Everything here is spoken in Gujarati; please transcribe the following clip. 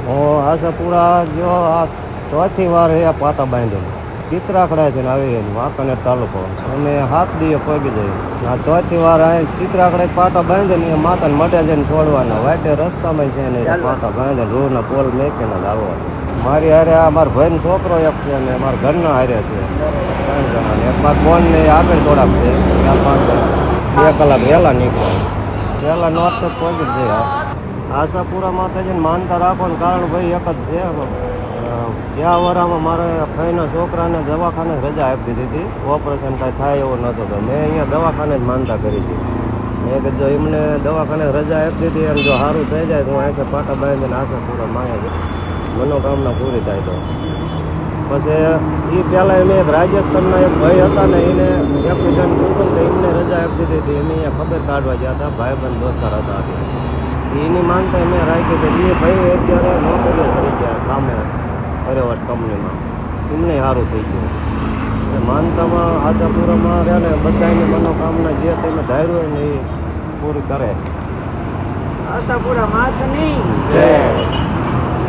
હું આશાપુરા જો આ ચોથી વાર એ પાટા બાંધેલું ચિત્રાખડા છે ને આવી વાંકાનેર તાલુકો અમે 7 દિવસ પગી જઈએ. આ ચોથી વાર અહીં ચિત્રાખડા પાટા બાંધે ને માતાને મઢે જઈને છોડવાના વાટે રસ્તામાં છે ને પાટા બાંધે રૂના પોલ મેકીને જ આવવાનું. મારી હારે આ મારા ભાઈનો છોકરો એક છે અને મારા ઘરના હારે છે 3 જણા ને એક મારા બોનને આગળ થોડાક છે 4-5 જણા. 2 કલાક વહેલા નીકળ્યા વહેલા નોટ તો પહોંચી જ જઈએ. આશાપુરા માતાજીને માનતા રાખવાનું કારણ ભાઈ એક જ છે. ગયા વરામાં મારે ભાઈના છોકરાને દવાખાને રજા આપી દીધી હતી. ઓપરેશન કાંઈ થાય એવો નહોતો તો મેં અહીંયા દવાખાને જ માનતા કરી હતી. મેં કીધું જો એમને દવાખાને રજા આપી દીધી અને જો સારું થઈ જાય તો હું અહીંયા પાટા બાંધીને આશાપુરા માયા મનોકામના પૂરી થાય તો પછી એ પહેલાં મેં એક રાજસ્થાનના એક ભાઈ હતા ને એને એક્સિડન્ટ થયું તો એમને રજા આપી દીધી હતી. એમ અહીંયા ખબર કાઢવા ગયા હતા ભાઈબંધ દોસ્તાર હતા. એની માનતા મેં રાખી હતી. એ ભાઈ અત્યારે નોકરીઓ કરી ગયા કામે ફરેવટ કંપનીમાં એમને સારું થઈ ગયું. એટલે માનતામાં આશાપુરામાં રહે ને બધાની મનોકામના જે તમે ધાર્યું હોય ને એ પૂરી કરે. આશાપુરા માતની જય.